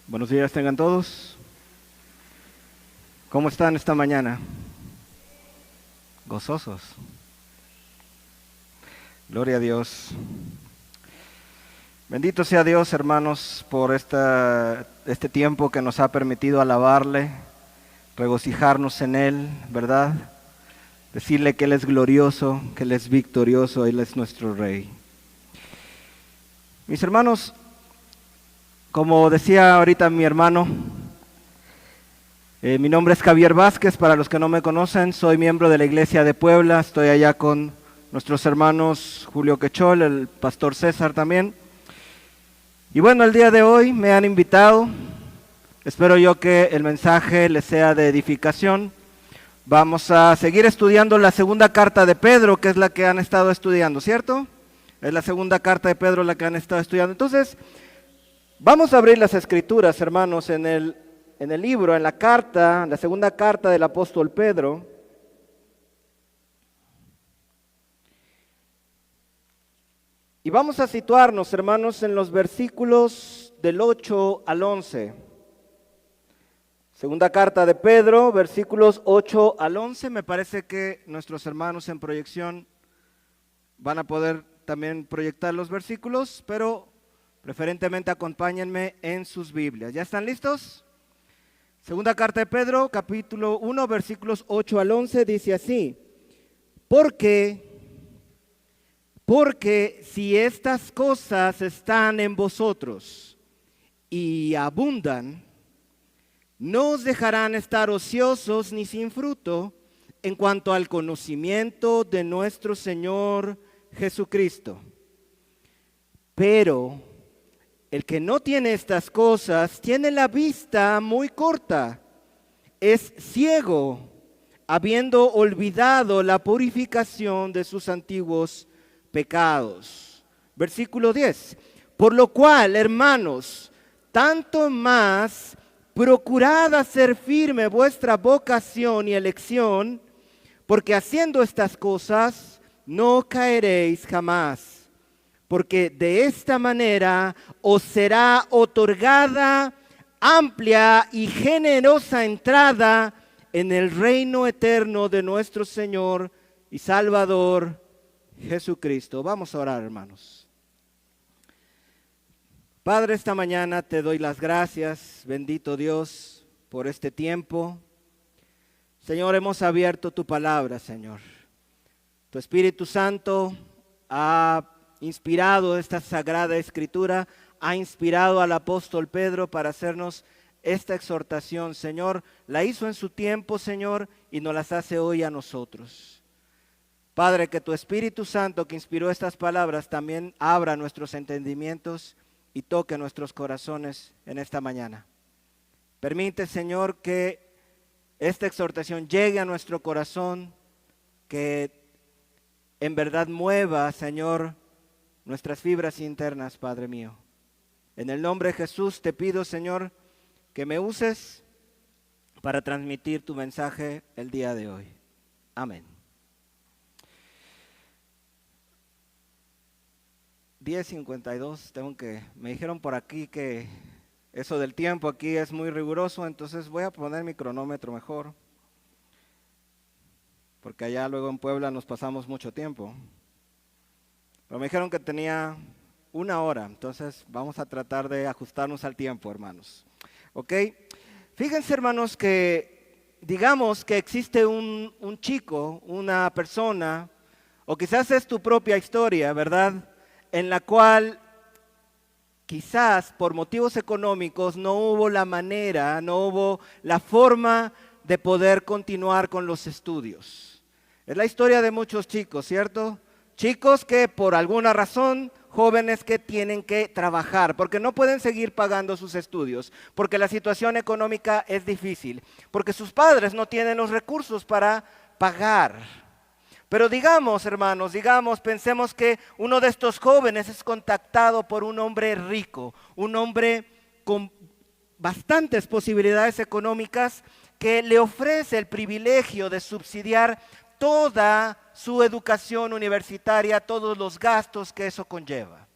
Buenos días tengan todos. ¿Cómo están esta mañana? Gozosos. Gloria a Dios. Bendito sea Dios, hermanos, por este tiempo que nos ha permitido alabarle, regocijarnos en Él, ¿verdad? Decirle que Él es glorioso, que Él es victorioso, Él es nuestro Rey. Mis hermanos, como decía ahorita mi hermano, mi nombre es Javier Vázquez, para los que no me conocen, soy miembro de la Iglesia de Puebla, estoy allá con nuestros hermanos Julio Quechol, el pastor César también. Y bueno, el día de hoy me han invitado, espero yo que el mensaje les sea de edificación. Vamos a seguir estudiando la segunda carta de Pedro, que es la que han estado estudiando, ¿cierto? Es la segunda carta de Pedro la que han estado estudiando. Entonces, vamos a abrir las escrituras, hermanos, en el libro, en la carta, la segunda carta del apóstol Pedro. Y vamos a situarnos, hermanos, en los versículos del 8 al 11. Segunda carta de Pedro, versículos 8 al 11. Me parece que nuestros hermanos en proyección van a poder también proyectar los versículos, pero preferentemente acompáñenme en sus Biblias. ¿Ya están listos? Segunda carta de Pedro, capítulo 1, versículos 8 al 11, dice así: Porque si estas cosas están en vosotros y abundan, no os dejarán estar ociosos ni sin fruto en cuanto al conocimiento de nuestro Señor Jesucristo. Pero el que no tiene estas cosas tiene la vista muy corta, es ciego, habiendo olvidado la purificación de sus antiguos pecados. Versículo 10. Por lo cual, hermanos, tanto más procurad hacer firme vuestra vocación y elección, porque haciendo estas cosas no caeréis jamás. Porque de esta manera os será otorgada amplia y generosa entrada en el reino eterno de nuestro Señor y Salvador Jesucristo. Vamos a orar, hermanos. Padre, esta mañana te doy las gracias, bendito Dios, por este tiempo. Señor, hemos abierto tu palabra, Señor. Tu Espíritu Santo ha inspirado esta sagrada escritura, ha inspirado al apóstol Pedro para hacernos esta exhortación, Señor. La hizo en su tiempo, Señor, y nos las hace hoy a nosotros. Padre, que tu Espíritu Santo que inspiró estas palabras también abra nuestros entendimientos y toque nuestros corazones en esta mañana. Permite, Señor, que esta exhortación llegue a nuestro corazón, que en verdad mueva, Señor, nuestras fibras internas, Padre mío. En el nombre de Jesús te pido, Señor, que me uses para transmitir tu mensaje el día de hoy. Amén. 10:52, me dijeron por aquí que eso del tiempo aquí es muy riguroso, entonces voy a poner mi cronómetro mejor, porque allá luego en Puebla nos pasamos mucho tiempo. Pero me dijeron que tenía 1 hora, entonces vamos a tratar de ajustarnos al tiempo, hermanos. ¿Ok? Fíjense, hermanos, que digamos que existe un chico, una persona, o quizás es tu propia historia, ¿verdad?, en la cual quizás por motivos económicos no hubo la manera, no hubo la forma de poder continuar con los estudios. Es la historia de muchos chicos, ¿cierto? Chicos que por alguna razón, jóvenes que tienen que trabajar, porque no pueden seguir pagando sus estudios, porque la situación económica es difícil, porque sus padres no tienen los recursos para pagar. Pero digamos, hermanos, pensemos que uno de estos jóvenes es contactado por un hombre rico, un hombre con bastantes posibilidades económicas que le ofrece el privilegio de subsidiar toda su educación universitaria, todos los gastos que eso conlleva.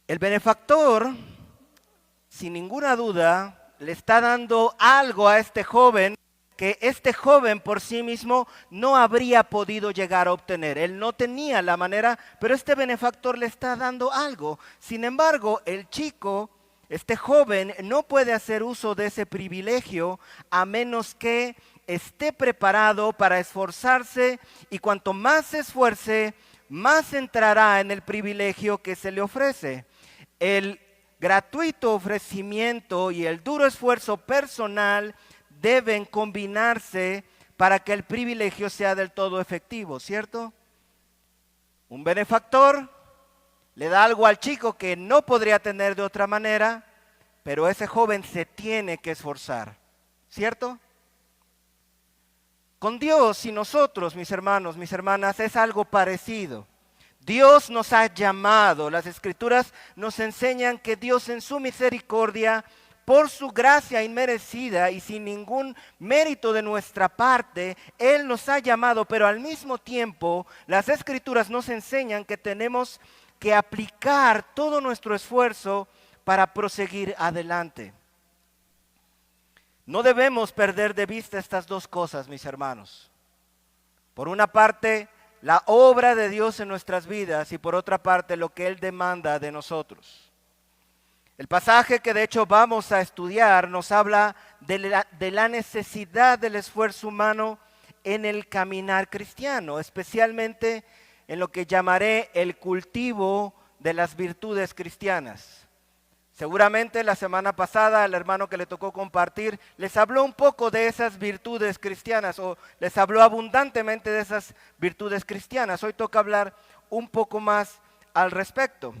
El benefactor sin ninguna duda, le está dando algo a este joven que este joven por sí mismo no habría podido llegar a obtener. Él no tenía la manera, pero este benefactor le está dando algo. Sin embargo, el chico, este joven, no puede hacer uso de ese privilegio a menos que esté preparado para esforzarse, y cuanto más se esfuerce, más entrará en el privilegio que se le ofrece. El gratuito ofrecimiento y el duro esfuerzo personal deben combinarse para que el privilegio sea del todo efectivo, ¿cierto? Un benefactor le da algo al chico que no podría tener de otra manera, pero ese joven se tiene que esforzar, ¿cierto? Con Dios y nosotros, mis hermanos, mis hermanas, es algo parecido. Dios nos ha llamado. Las Escrituras nos enseñan que Dios en su misericordia, por su gracia inmerecida y sin ningún mérito de nuestra parte, Él nos ha llamado, pero al mismo tiempo las Escrituras nos enseñan que tenemos que aplicar todo nuestro esfuerzo para proseguir adelante. No debemos perder de vista estas dos cosas, mis hermanos. Por una parte, la obra de Dios en nuestras vidas, y por otra parte, lo que Él demanda de nosotros. El pasaje que de hecho vamos a estudiar nos habla de la necesidad del esfuerzo humano en el caminar cristiano, especialmente en lo que llamaré el cultivo de las virtudes cristianas. Seguramente la semana pasada el hermano que le tocó compartir les habló un poco de esas virtudes cristianas, o les habló abundantemente de esas virtudes cristianas. Hoy toca hablar un poco más al respecto.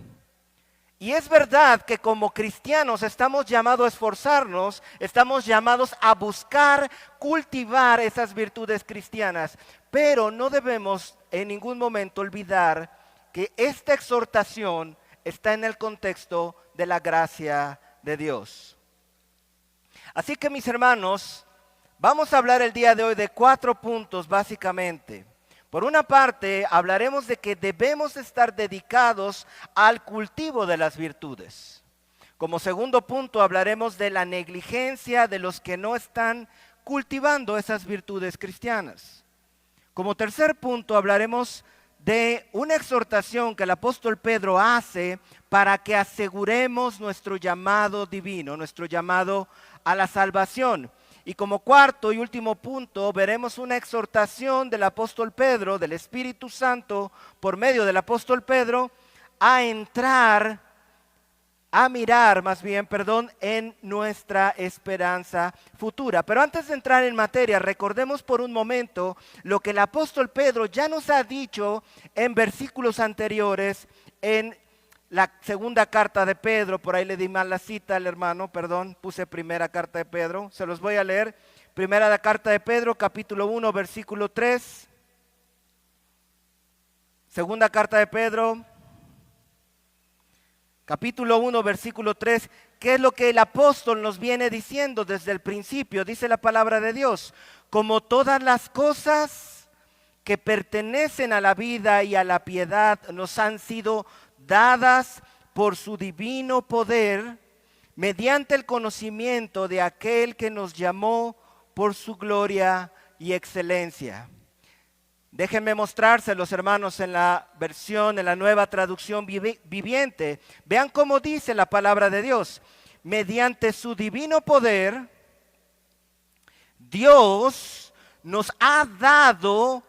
Y es verdad que como cristianos estamos llamados a esforzarnos, estamos llamados a buscar cultivar esas virtudes cristianas, pero no debemos en ningún momento olvidar que esta exhortación está en el contexto de la gracia de Dios. Así que, mis hermanos, vamos a hablar el día de hoy de 4 puntos básicamente. Por una parte, hablaremos de que debemos estar dedicados al cultivo de las virtudes. Como segundo punto, hablaremos de la negligencia de los que no están cultivando esas virtudes cristianas. Como tercer punto, hablaremos de una exhortación que el apóstol Pedro hace para que aseguremos nuestro llamado divino, nuestro llamado a la salvación. Y como cuarto y último punto, veremos una exhortación del apóstol Pedro, del Espíritu Santo, por medio del apóstol Pedro, a mirar en nuestra esperanza futura. Pero antes de entrar en materia, recordemos por un momento lo que el apóstol Pedro ya nos ha dicho en versículos anteriores en la segunda carta de Pedro. Por ahí le di mal la cita al hermano, perdón, puse primera carta de Pedro, se los voy a leer. Primera carta de Pedro, capítulo 1, versículo 3. Segunda carta de Pedro, capítulo 1, versículo 3, ¿qué es lo que el apóstol nos viene diciendo desde el principio? Dice la palabra de Dios: como todas las cosas que pertenecen a la vida y a la piedad nos han sido dadas por su divino poder, mediante el conocimiento de aquel que nos llamó por su gloria y excelencia. Déjenme mostrárselos, hermanos, en la nueva traducción viviente. Vean cómo dice la palabra de Dios. Mediante su divino poder, Dios nos ha dado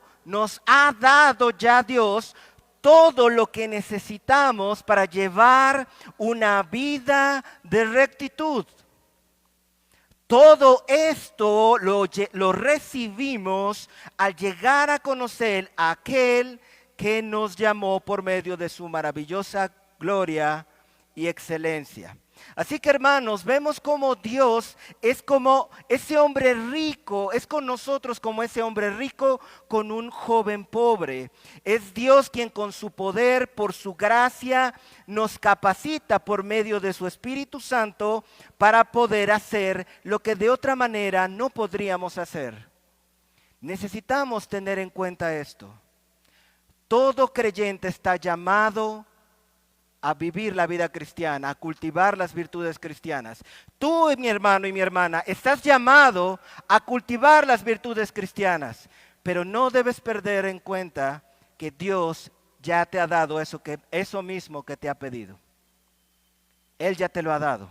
ya Dios todo lo que necesitamos para llevar una vida de rectitud. Todo esto lo recibimos al llegar a conocer a aquel que nos llamó por medio de su maravillosa gloria y excelencia. Así que, hermanos, vemos cómo Dios es como ese hombre rico, es con nosotros como ese hombre rico con un joven pobre. Es Dios quien con su poder, por su gracia, nos capacita por medio de su Espíritu Santo para poder hacer lo que de otra manera no podríamos hacer. Necesitamos tener en cuenta esto. Todo creyente está llamado a vivir la vida cristiana, a cultivar las virtudes cristianas. Tú, mi hermano y mi hermana, estás llamado a cultivar las virtudes cristianas, pero no debes perder en cuenta que Dios ya te ha dado eso mismo que te ha pedido. Él ya te lo ha dado.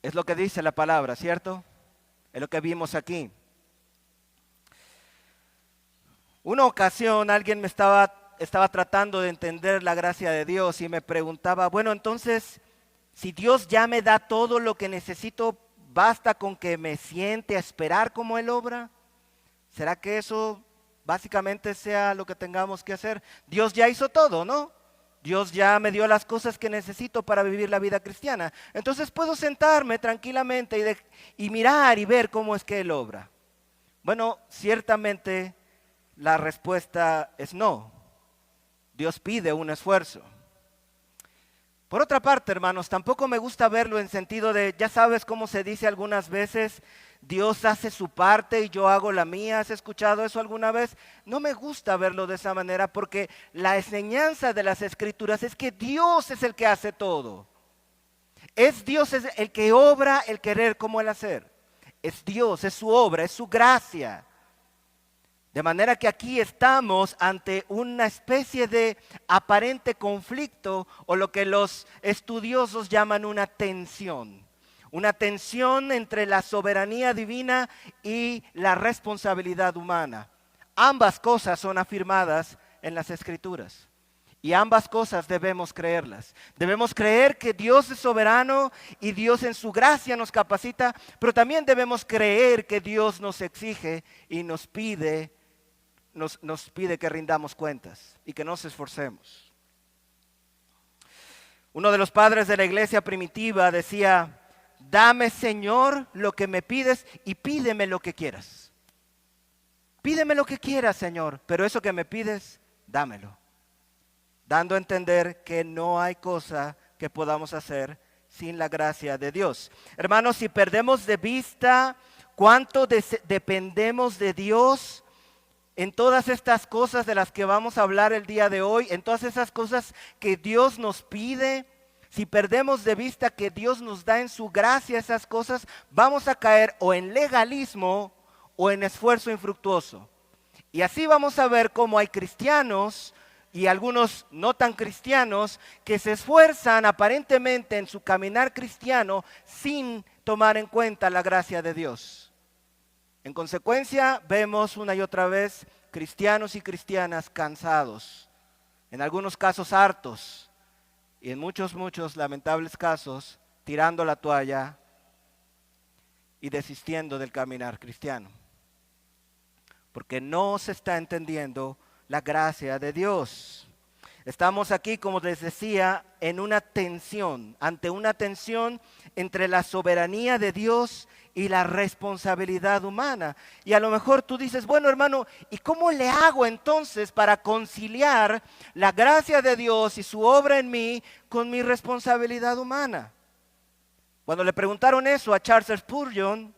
Es lo que dice la palabra, ¿cierto? Es lo que vimos aquí. Una ocasión alguien me estaba tratando de entender la gracia de Dios y me preguntaba, bueno, entonces, si Dios ya me da todo lo que necesito, ¿basta con que me siente a esperar como Él obra? ¿Será que eso básicamente sea lo que tengamos que hacer? Dios ya hizo todo, ¿no? Dios ya me dio las cosas que necesito para vivir la vida cristiana. Entonces puedo sentarme tranquilamente y mirar y ver cómo es que Él obra. Bueno, ciertamente la respuesta es no. Dios pide un esfuerzo. Por otra parte, hermanos, tampoco me gusta verlo en sentido de, ya sabes cómo se dice algunas veces, Dios hace su parte y yo hago la mía. ¿Has escuchado eso alguna vez? No me gusta verlo de esa manera porque la enseñanza de las Escrituras es que Dios es el que hace todo. Es Dios el que obra el querer como el hacer. Es Dios, es su obra, es su gracia. De manera que aquí estamos ante una especie de aparente conflicto o lo que los estudiosos llaman una tensión. Una tensión entre la soberanía divina y la responsabilidad humana. Ambas cosas son afirmadas en las Escrituras. Y ambas cosas debemos creerlas. Debemos creer que Dios es soberano y Dios en su gracia nos capacita, pero también debemos creer que Dios nos exige y nos pide que rindamos cuentas y que nos esforcemos. Uno de los padres de la iglesia primitiva decía, dame, Señor, lo que me pides y pídeme lo que quieras. Pídeme lo que quieras, Señor, pero eso que me pides, dámelo. Dando a entender que no hay cosa que podamos hacer sin la gracia de Dios. Hermanos, si perdemos de vista cuánto dependemos de Dios, en todas estas cosas de las que vamos a hablar el día de hoy, en todas esas cosas que Dios nos pide, si perdemos de vista que Dios nos da en su gracia esas cosas, vamos a caer o en legalismo o en esfuerzo infructuoso. Y así vamos a ver cómo hay cristianos y algunos no tan cristianos que se esfuerzan aparentemente en su caminar cristiano sin tomar en cuenta la gracia de Dios. En consecuencia, vemos una y otra vez cristianos y cristianas cansados, en algunos casos hartos, y en muchos lamentables casos, tirando la toalla y desistiendo del caminar cristiano. Porque no se está entendiendo la gracia de Dios. Estamos aquí, como les decía, ante una tensión entre la soberanía de Dios y la responsabilidad humana. Y a lo mejor tú dices, bueno, hermano, ¿y cómo le hago entonces para conciliar la gracia de Dios y su obra en mí con mi responsabilidad humana? Cuando le preguntaron eso a Charles Spurgeon,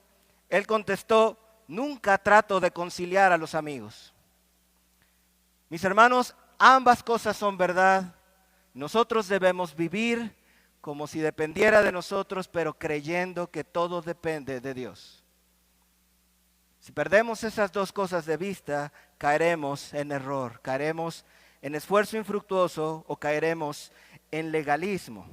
él contestó, nunca trato de conciliar a los amigos. Mis hermanos, ambas cosas son verdad. Nosotros debemos vivir como si dependiera de nosotros, pero creyendo que todo depende de Dios. Si perdemos esas dos cosas de vista, caeremos en error, caeremos en esfuerzo infructuoso o caeremos en legalismo.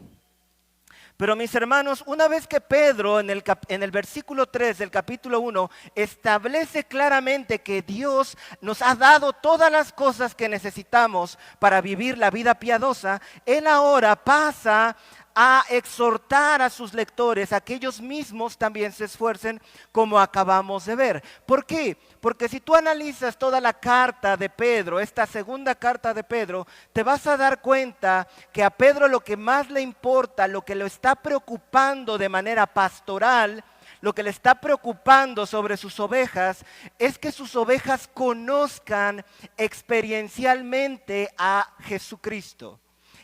Pero mis hermanos, una vez que Pedro en el versículo 3 del capítulo 1 establece claramente que Dios nos ha dado todas las cosas que necesitamos para vivir la vida piadosa, él ahora pasa a exhortar a sus lectores a que ellos mismos también se esfuercen como acabamos de ver. ¿Por qué? Porque si tú analizas toda la carta de Pedro, esta segunda carta de Pedro, te vas a dar cuenta que a Pedro lo que más le importa, lo que lo está preocupando de manera pastoral, lo que le está preocupando sobre sus ovejas, es que sus ovejas conozcan experiencialmente a Jesucristo.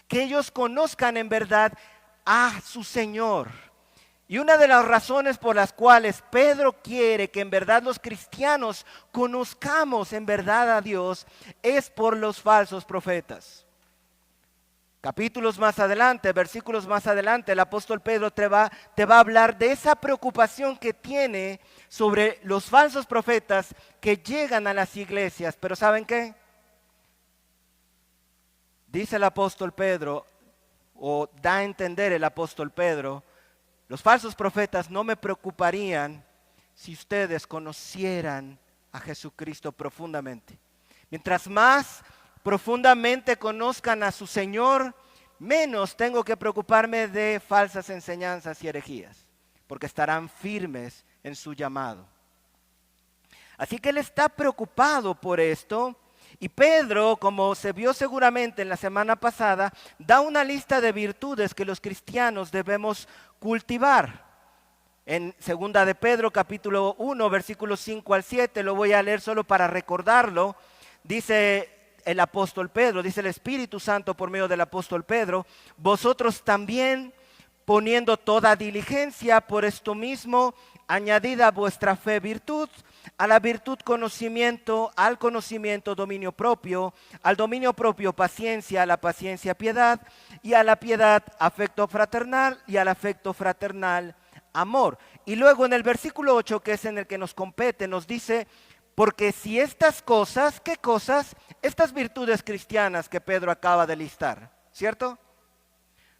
Que ellos conozcan en verdad a su Señor. Y una de las razones por las cuales Pedro quiere que en verdad los cristianos conozcamos en verdad a Dios es por los falsos profetas. Capítulos más adelante, versículos más adelante, el apóstol Pedro te va a hablar de esa preocupación que tiene sobre los falsos profetas que llegan a las iglesias. Pero ¿saben qué? Dice el apóstol Pedro, o da a entender el apóstol Pedro, los falsos profetas no me preocuparían si ustedes conocieran a Jesucristo profundamente. Mientras más profundamente conozcan a su Señor, menos tengo que preocuparme de falsas enseñanzas y herejías, porque estarán firmes en su llamado. Así que él está preocupado por esto, y Pedro, como se vio seguramente en la semana pasada, da una lista de virtudes que los cristianos debemos cultivar. En 2 de Pedro capítulo 1, versículos 5 al 7, lo voy a leer solo para recordarlo. Dice el apóstol Pedro, dice el Espíritu Santo por medio del apóstol Pedro: vosotros también, poniendo toda diligencia, por esto mismo, añadid a vuestra fe virtud, a la virtud conocimiento, al conocimiento dominio propio, al dominio propio paciencia, a la paciencia piedad, y a la piedad afecto fraternal, y al afecto fraternal amor. Y luego en el versículo 8, que es en el que nos compete, nos dice: porque si estas cosas, ¿qué cosas? Estas virtudes cristianas que Pedro acaba de listar, ¿cierto?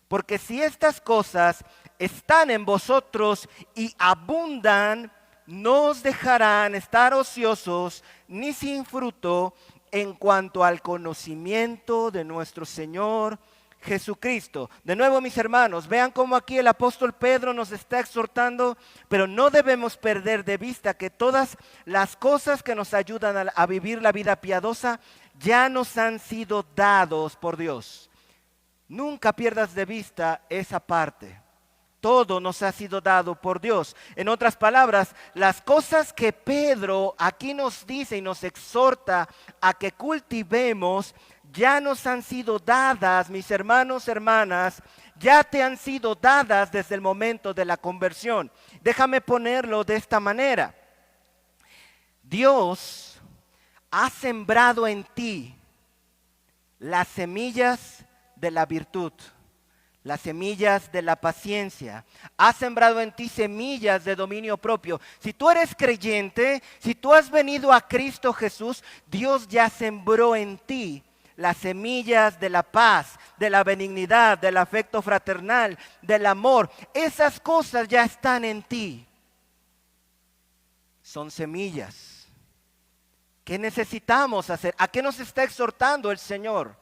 Porque si estas cosas están en vosotros y abundan, no os dejarán estar ociosos ni sin fruto en cuanto al conocimiento de nuestro Señor Jesucristo. De nuevo, mis hermanos, vean cómo aquí el apóstol Pedro nos está exhortando, pero no debemos perder de vista que todas las cosas que nos ayudan a vivir la vida piadosa ya nos han sido dados por Dios. Nunca pierdas de vista esa parte. Todo nos ha sido dado por Dios. En otras palabras, las cosas que Pedro aquí nos dice y nos exhorta a que cultivemos, ya nos han sido dadas, mis hermanos, hermanas, ya te han sido dadas desde el momento de la conversión. Déjame ponerlo de esta manera. Dios ha sembrado en ti las semillas de la virtud, las semillas de la paciencia. Ha sembrado en ti semillas de dominio propio. Si tú eres creyente, si tú has venido a Cristo Jesús, Dios ya sembró en ti las semillas de la paz, de la benignidad, del afecto fraternal, del amor. Esas cosas ya están en ti. Son semillas. ¿Qué necesitamos hacer? ¿A qué nos está exhortando el Señor?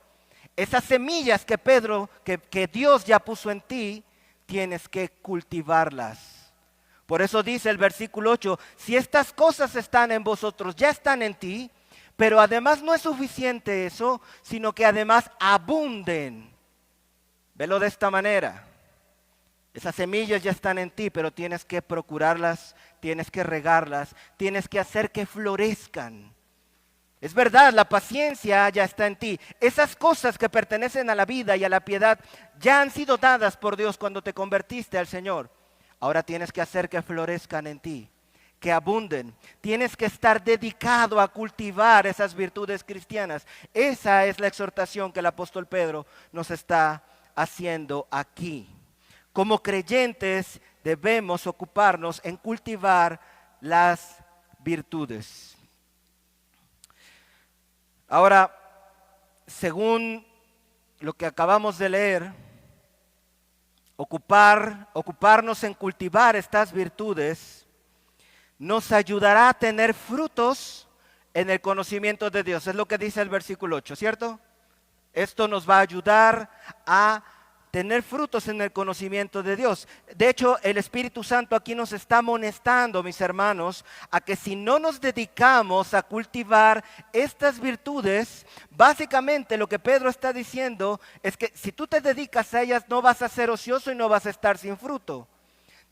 Esas semillas que que Dios ya puso en ti, tienes que cultivarlas. Por eso dice el versículo 8, si estas cosas están en vosotros, ya están en ti, pero además no es suficiente eso, sino que además abunden. Velo de esta manera. Esas semillas ya están en ti, pero tienes que procurarlas, tienes que regarlas, tienes que hacer que florezcan. Es verdad, la paciencia ya está en ti. Esas cosas que pertenecen a la vida y a la piedad ya han sido dadas por Dios cuando te convertiste al Señor. Ahora tienes que hacer que florezcan en ti, que abunden. Tienes que estar dedicado a cultivar esas virtudes cristianas. Esa es la exhortación que el apóstol Pedro nos está haciendo aquí. Como creyentes debemos ocuparnos en cultivar las virtudes. Ahora, según lo que acabamos de leer, ocuparnos en cultivar estas virtudes nos ayudará a tener frutos en el conocimiento de Dios. Es lo que dice el versículo 8, ¿cierto? Esto nos va a ayudar a tener frutos en el conocimiento de Dios. De hecho, el Espíritu Santo aquí nos está amonestando, mis hermanos, a que si no nos dedicamos a cultivar estas virtudes, básicamente lo que Pedro está diciendo es que si tú te dedicas a ellas no vas a ser ocioso y no vas a estar sin fruto.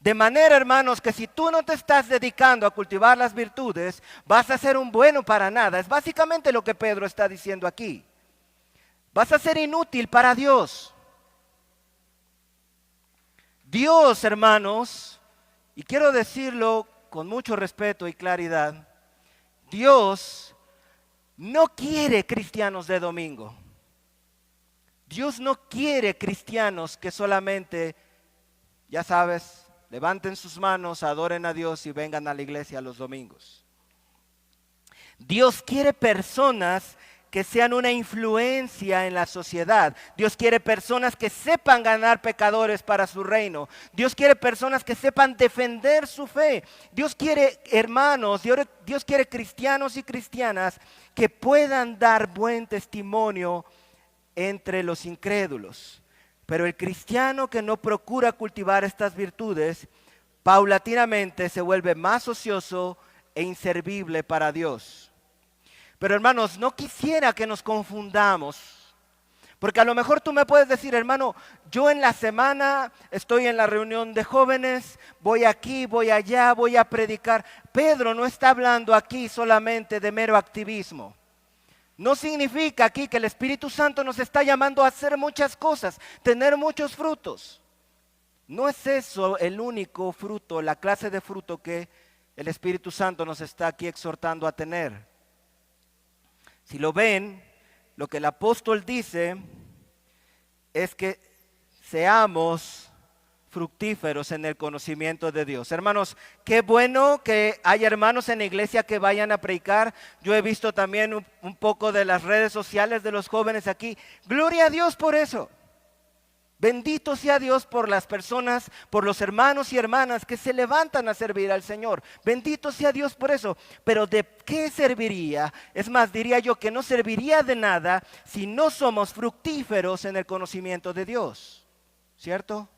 De manera, hermanos, que si tú no te estás dedicando a cultivar las virtudes, vas a ser un bueno para nada. Es básicamente lo que Pedro está diciendo aquí. Vas a ser inútil para Dios. Dios, hermanos, y quiero decirlo con mucho respeto y claridad, Dios no quiere cristianos de domingo. Dios no quiere cristianos que solamente, ya sabes, levanten sus manos, adoren a Dios y vengan a la iglesia los domingos. Dios quiere personas que sean una influencia en la sociedad. Dios quiere personas que sepan ganar pecadores para su reino. Dios quiere personas que sepan defender su fe. Dios quiere hermanos, Dios quiere cristianos y cristianas que puedan dar buen testimonio entre los incrédulos. Pero el cristiano que no procura cultivar estas virtudes, paulatinamente se vuelve más ocioso e inservible para Dios. Pero hermanos, no quisiera que nos confundamos, porque a lo mejor tú me puedes decir, hermano, yo en la semana estoy en la reunión de jóvenes, voy aquí, voy allá, voy a predicar. Pedro no está hablando aquí solamente de mero activismo. No significa aquí que el Espíritu Santo nos está llamando a hacer muchas cosas, tener muchos frutos. No es eso el único fruto, la clase de fruto que el Espíritu Santo nos está aquí exhortando a tener. Si lo ven, lo que el apóstol dice es que seamos fructíferos en el conocimiento de Dios. Hermanos, qué bueno que haya hermanos en la iglesia que vayan a predicar. Yo he visto también un poco de las redes sociales de los jóvenes aquí. Gloria a Dios por eso. Bendito sea Dios por las personas, por los hermanos y hermanas que se levantan a servir al Señor. Bendito sea Dios por eso. Pero ¿de qué serviría? Es más, diría yo que no serviría de nada si no somos fructíferos en el conocimiento de Dios. ¿Cierto?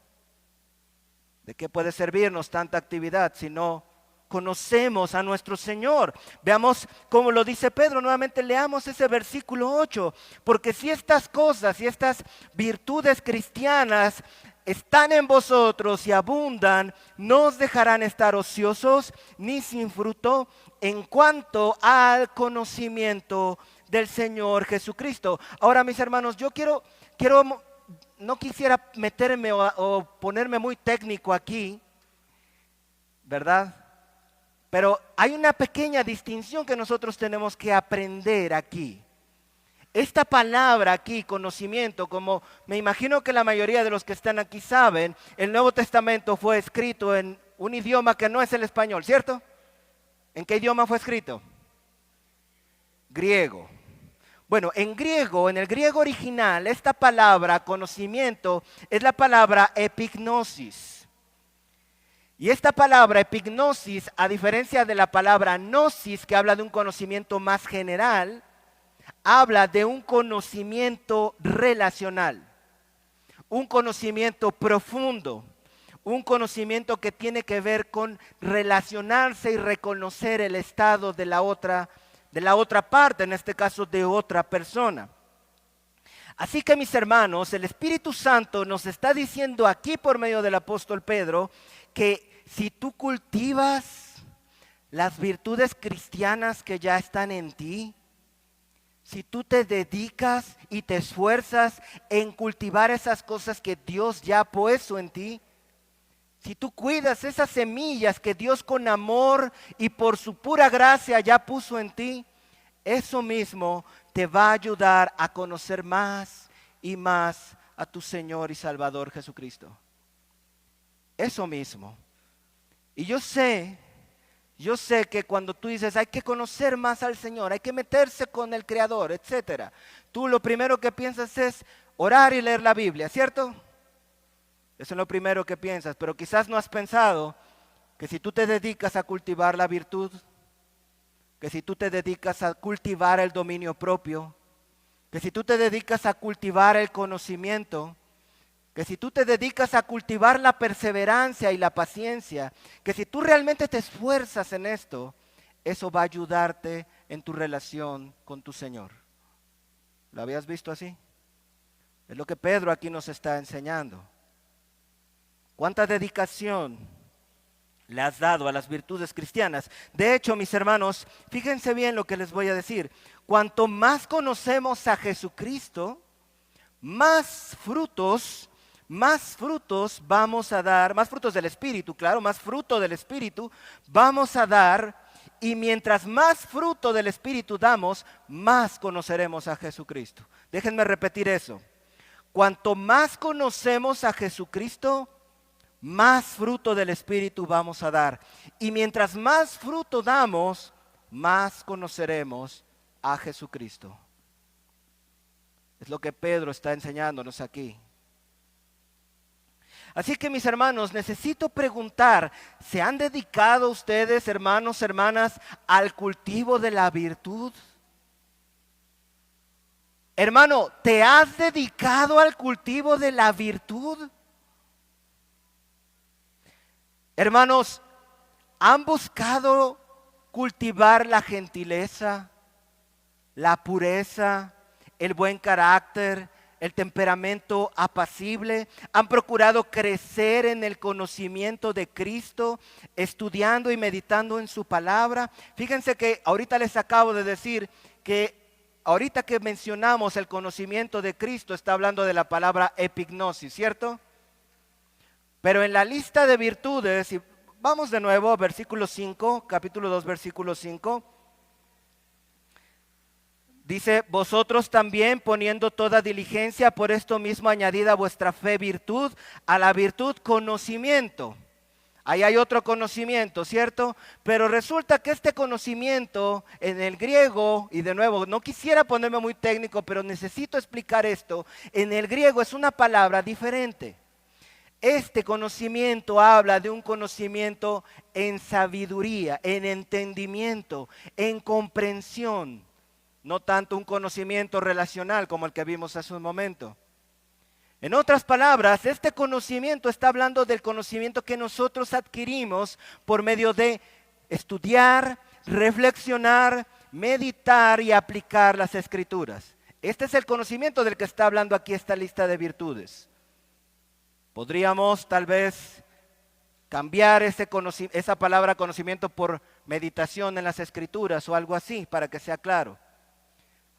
¿De qué puede servirnos tanta actividad si no conocemos a nuestro Señor? Veamos cómo lo dice Pedro, nuevamente leamos ese versículo 8, porque si estas cosas y estas virtudes cristianas están en vosotros y abundan, no os dejarán estar ociosos ni sin fruto en cuanto al conocimiento del Señor Jesucristo. Ahora, mis hermanos, yo no quisiera meterme o ponerme muy técnico aquí, ¿verdad? Pero hay una pequeña distinción que nosotros tenemos que aprender aquí. Esta palabra aquí, conocimiento, como me imagino que la mayoría de los que están aquí saben, el Nuevo Testamento fue escrito en un idioma que no es el español, ¿cierto? ¿En qué idioma fue escrito? Griego. Bueno, en el griego original, esta palabra, conocimiento, es la palabra epignosis. Y esta palabra epignosis, a diferencia de la palabra gnosis, que habla de un conocimiento más general, habla de un conocimiento relacional, un conocimiento profundo, un conocimiento que tiene que ver con relacionarse y reconocer el estado de la otra parte, en este caso de otra persona. Así que mis hermanos, el Espíritu Santo nos está diciendo aquí por medio del apóstol Pedro que si tú cultivas las virtudes cristianas que ya están en ti, si tú te dedicas y te esfuerzas en cultivar esas cosas que Dios ya ha puesto en ti, si tú cuidas esas semillas que Dios con amor y por su pura gracia ya puso en ti, eso mismo te va a ayudar a conocer más y más a tu Señor y Salvador Jesucristo. Eso mismo. Y yo sé que cuando tú dices hay que conocer más al Señor, hay que meterse con el Creador, etcétera, tú lo primero que piensas es orar y leer la Biblia, ¿cierto? Eso es lo primero que piensas, pero quizás no has pensado que si tú te dedicas a cultivar la virtud, que si tú te dedicas a cultivar el dominio propio, que si tú te dedicas a cultivar el conocimiento, que si tú te dedicas a cultivar la perseverancia y la paciencia, que si tú realmente te esfuerzas en esto, eso va a ayudarte en tu relación con tu Señor. ¿Lo habías visto así? Es lo que Pedro aquí nos está enseñando. ¿Cuánta dedicación le has dado a las virtudes cristianas? De hecho, mis hermanos, fíjense bien lo que les voy a decir. Cuanto más conocemos a Jesucristo, más frutos vamos a dar, más frutos del Espíritu, claro, más fruto del Espíritu vamos a dar, y mientras más fruto del Espíritu damos, más conoceremos a Jesucristo. Déjenme repetir eso. cuanto más conocemos a Jesucristo, más fruto del Espíritu vamos a dar. Y mientras más fruto damos, más conoceremos a Jesucristo. Es lo que Pedro está enseñándonos aquí. Así que mis hermanos, necesito preguntar, ¿se han dedicado ustedes, hermanos, hermanas, al cultivo de la virtud? Hermano, ¿te has dedicado al cultivo de la virtud? Hermanos, ¿han buscado cultivar la gentileza, la pureza, el buen carácter, el temperamento apacible? ¿Han procurado crecer en el conocimiento de Cristo, estudiando y meditando en su palabra? Fíjense que ahorita les acabo de decir que ahorita que mencionamos el conocimiento de Cristo, está hablando de la palabra epignosis, ¿cierto? Pero en la lista de virtudes, y vamos de nuevo a versículo 5, capítulo 2, versículo 5. Dice, vosotros también poniendo toda diligencia, por esto mismo añadida a vuestra fe virtud, a la virtud conocimiento. Ahí hay otro conocimiento, ¿cierto? Pero resulta que este conocimiento en el griego, y de nuevo, no quisiera ponerme muy técnico, pero necesito explicar esto. En el griego es una palabra diferente. Este conocimiento habla de un conocimiento en sabiduría, en entendimiento, en comprensión. No tanto un conocimiento relacional como el que vimos hace un momento. En otras palabras, este conocimiento está hablando del conocimiento que nosotros adquirimos por medio de estudiar, reflexionar, meditar y aplicar las Escrituras. Este es el conocimiento del que está hablando aquí esta lista de virtudes. Podríamos tal vez cambiar esa palabra conocimiento por meditación en las Escrituras o algo así, para que sea claro.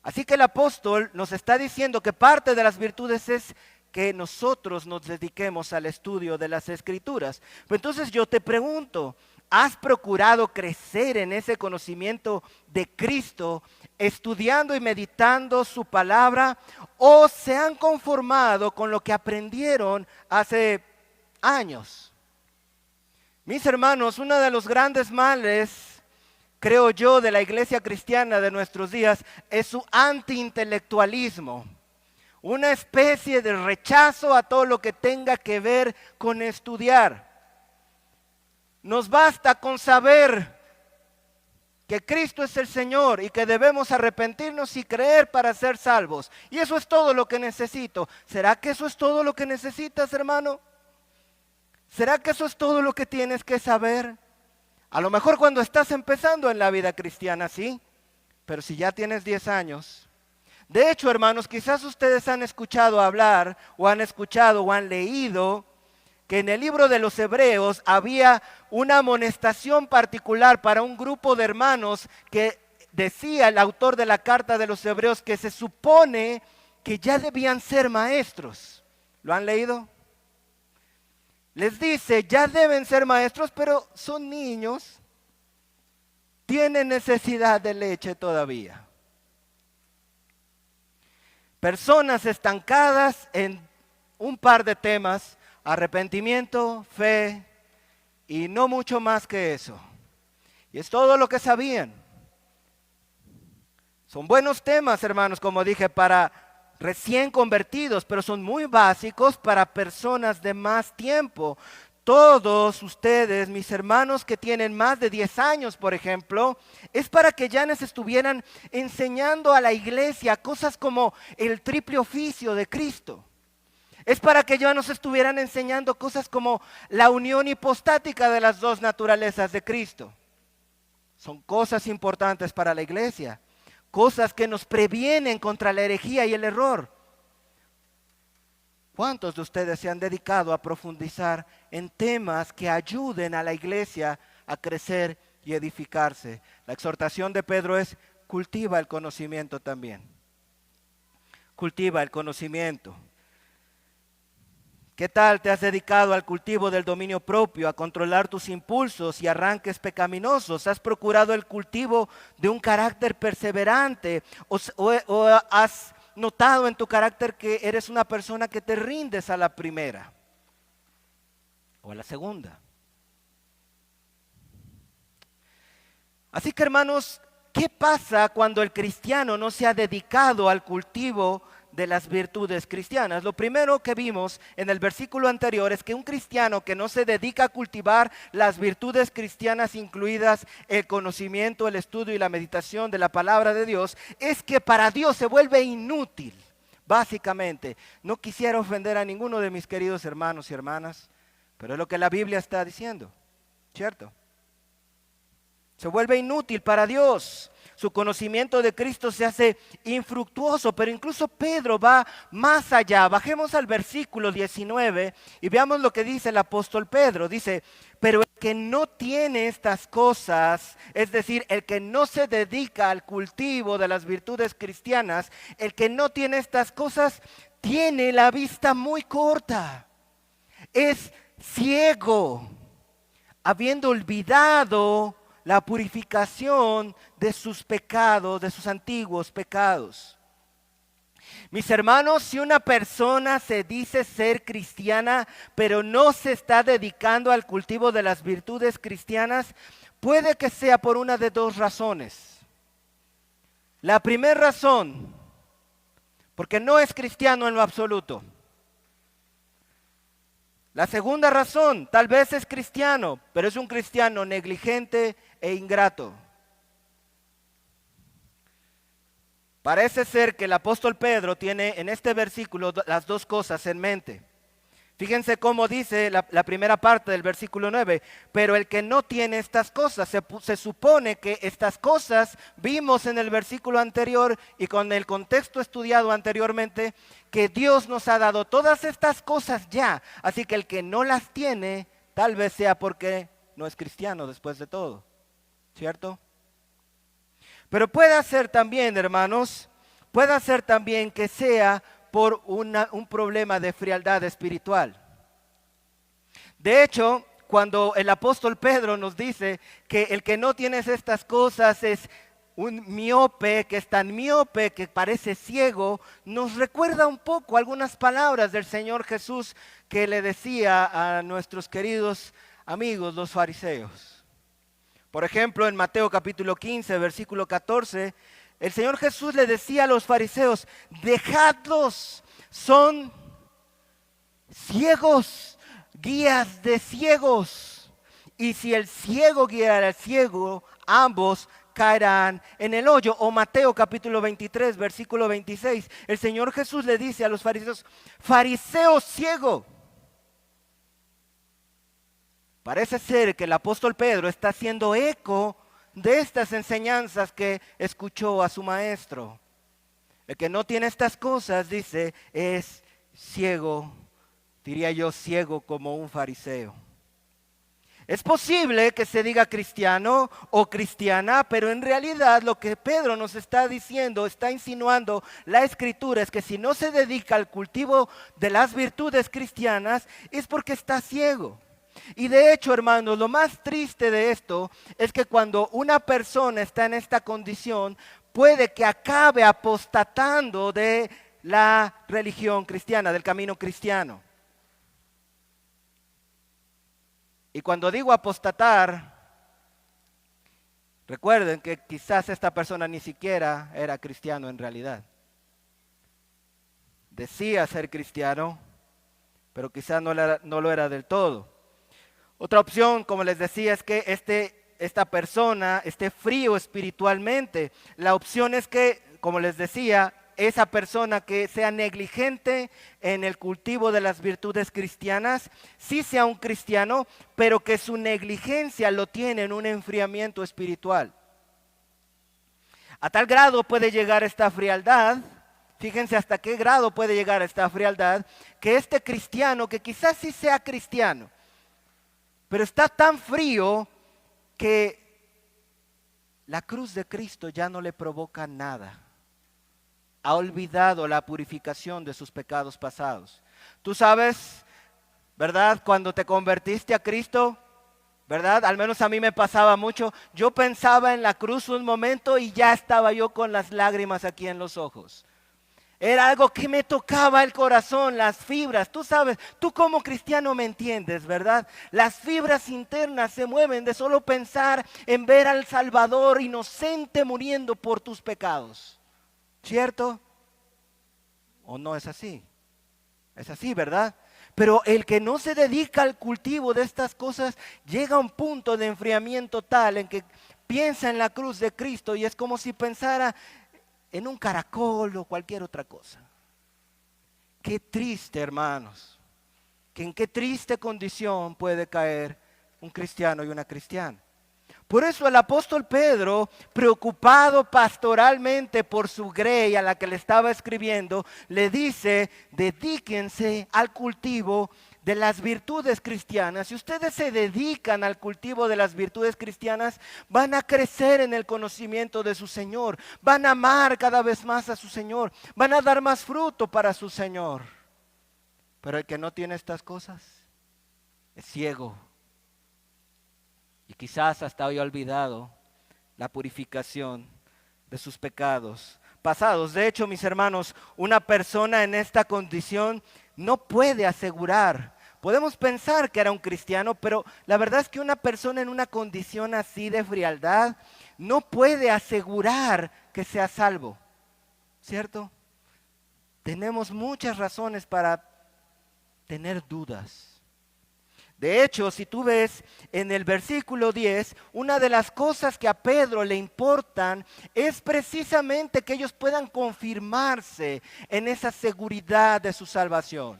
Así que el apóstol nos está diciendo que parte de las virtudes es que nosotros nos dediquemos al estudio de las Escrituras. Pero entonces yo te pregunto, ¿has procurado crecer en ese conocimiento de Cristo, estudiando y meditando su palabra, o se han conformado con lo que aprendieron hace años? Mis hermanos, uno de los grandes males, creo yo, de la iglesia cristiana de nuestros días es su antiintelectualismo. Una especie de rechazo a todo lo que tenga que ver con estudiar. Nos basta con saber que Cristo es el Señor y que debemos arrepentirnos y creer para ser salvos. Y eso es todo lo que necesito. ¿Será que eso es todo lo que necesitas, hermano? ¿Será que eso es todo lo que tienes que saber? A lo mejor cuando estás empezando en la vida cristiana, sí, pero si ya tienes 10 años. De hecho, hermanos, quizás ustedes han escuchado hablar o han escuchado o han leído que en el libro de los Hebreos había una amonestación particular para un grupo de hermanos que decía el autor de la carta de los Hebreos que se supone que ya debían ser maestros. ¿Lo han leído? Les dice, ya deben ser maestros, pero son niños, tienen necesidad de leche todavía. Personas estancadas en un par de temas, arrepentimiento, fe y no mucho más que eso. Y es todo lo que sabían. Son buenos temas, hermanos, como dije, para recién convertidos, pero son muy básicos para personas de más tiempo. Todos ustedes, mis hermanos que tienen más de 10 años, por ejemplo, es para que ya les estuvieran enseñando a la iglesia cosas como el triple oficio de Cristo. Es para que ya nos estuvieran enseñando cosas como la unión hipostática de las dos naturalezas de Cristo. Son cosas importantes para la iglesia, cosas que nos previenen contra la herejía y el error. ¿Cuántos de ustedes se han dedicado a profundizar en temas que ayuden a la iglesia a crecer y edificarse? La exhortación de Pedro es, cultiva el conocimiento también. Cultiva el conocimiento. ¿Qué tal te has dedicado al cultivo del dominio propio, a controlar tus impulsos y arranques pecaminosos? ¿Has procurado el cultivo de un carácter perseverante o has notado en tu carácter que eres una persona que te rindes a la primera o a la segunda. Así que, hermanos, ¿qué pasa cuando el cristiano no se ha dedicado al cultivo de las virtudes cristianas? Lo primero que vimos en el versículo anterior es que un cristiano que no se dedica a cultivar las virtudes cristianas, incluidas el conocimiento, el estudio y la meditación de la palabra de Dios, es que para Dios se vuelve inútil, básicamente. No quisiera ofender a ninguno de mis queridos hermanos y hermanas, pero es lo que la Biblia está diciendo, ¿cierto? Se vuelve inútil para Dios. Su conocimiento de Cristo se hace infructuoso, pero incluso Pedro va más allá. Bajemos al versículo 19 y veamos lo que dice el apóstol Pedro. Dice, pero el que no tiene estas cosas, es decir, el que no se dedica al cultivo de las virtudes cristianas, el que no tiene estas cosas, tiene la vista muy corta. Es ciego, habiendo olvidado la purificación de sus pecados, de sus antiguos pecados. Mis hermanos, si una persona se dice ser cristiana, pero no se está dedicando al cultivo de las virtudes cristianas, puede que sea por una de dos razones. La primera razón, porque no es cristiano en lo absoluto. La segunda razón, tal vez es cristiano, pero es un cristiano negligente e ingrato. Parece ser que el apóstol Pedro tiene en este versículo las dos cosas en mente. Fíjense cómo dice la primera parte del versículo 9, pero el que no tiene estas cosas, se supone que estas cosas vimos en el versículo anterior y con el contexto estudiado anteriormente, que Dios nos ha dado todas estas cosas ya, así que el que no las tiene, tal vez sea porque no es cristiano después de todo, ¿cierto? Pero puede ser también, hermanos, puede ser también que sea por un problema de frialdad espiritual. De hecho, cuando el apóstol Pedro nos dice que el que no tiene estas cosas es un miope, que es tan miope que parece ciego, nos recuerda un poco algunas palabras del Señor Jesús que le decía a nuestros queridos amigos los fariseos. Por ejemplo, en Mateo capítulo 15, versículo 14, el Señor Jesús le decía a los fariseos, dejadlos, son ciegos, guías de ciegos. Y si el ciego guiara al ciego, ambos caerán en el hoyo. O Mateo capítulo 23, versículo 26, el Señor Jesús le dice a los fariseos, fariseo ciego. Parece ser que el apóstol Pedro está haciendo eco de estas enseñanzas que escuchó a su maestro. El que no tiene estas cosas, dice, es ciego, diría yo, ciego como un fariseo. Es posible que se diga cristiano o cristiana, pero en realidad lo que Pedro nos está diciendo, está insinuando la Escritura, es que si no se dedica al cultivo de las virtudes cristianas, es porque está ciego. Y de hecho, hermanos, lo más triste de esto es que cuando una persona está en esta condición, puede que acabe apostatando de la religión cristiana, del camino cristiano. Y cuando digo apostatar, recuerden que quizás esta persona ni siquiera era cristiano en realidad. Decía ser cristiano, pero quizás no lo era del todo. Otra opción, como les decía, es que esta persona esté frío espiritualmente. La opción es que, como les decía, esa persona que sea negligente en el cultivo de las virtudes cristianas, sí sea un cristiano, pero que su negligencia lo tiene en un enfriamiento espiritual. A tal grado puede llegar esta frialdad, fíjense hasta qué grado puede llegar esta frialdad, que este cristiano, que quizás sí sea cristiano, pero está tan frío que la cruz de Cristo ya no le provoca nada. Ha olvidado la purificación de sus pecados pasados. Tú sabes, ¿verdad? Cuando te convertiste a Cristo, ¿verdad? Al menos a mí me pasaba mucho. Yo pensaba en la cruz un momento y ya estaba yo con las lágrimas aquí en los ojos. Era algo que me tocaba el corazón, las fibras. Tú sabes, tú como cristiano me entiendes, ¿verdad? Las fibras internas se mueven de solo pensar en ver al Salvador inocente muriendo por tus pecados. ¿Cierto? ¿O no es así? Es así, ¿verdad? Pero el que no se dedica al cultivo de estas cosas llega a un punto de enfriamiento tal en que piensa en la cruz de Cristo y es como si pensara en un caracol o cualquier otra cosa. Qué triste, hermanos, que en qué triste condición puede caer un cristiano y una cristiana. Por eso el apóstol Pedro, preocupado pastoralmente por su grey a la que le estaba escribiendo, le dice: dedíquense al cultivo de las virtudes cristianas. Si ustedes se dedican al cultivo de las virtudes cristianas, van a crecer en el conocimiento de su Señor, van a amar cada vez más a su Señor, van a dar más fruto para su Señor. Pero el que no tiene estas cosas es ciego. Y quizás hasta hoy ha olvidado la purificación de sus pecados pasados. De hecho, mis hermanos, una persona en esta condición no puede asegurar. Podemos pensar que era un cristiano, pero la verdad es que una persona en una condición así de frialdad no puede asegurar que sea salvo. ¿Cierto? Tenemos muchas razones para tener dudas. De hecho, si tú ves en el versículo 10, una de las cosas que a Pedro le importan es precisamente que ellos puedan confirmarse en esa seguridad de su salvación.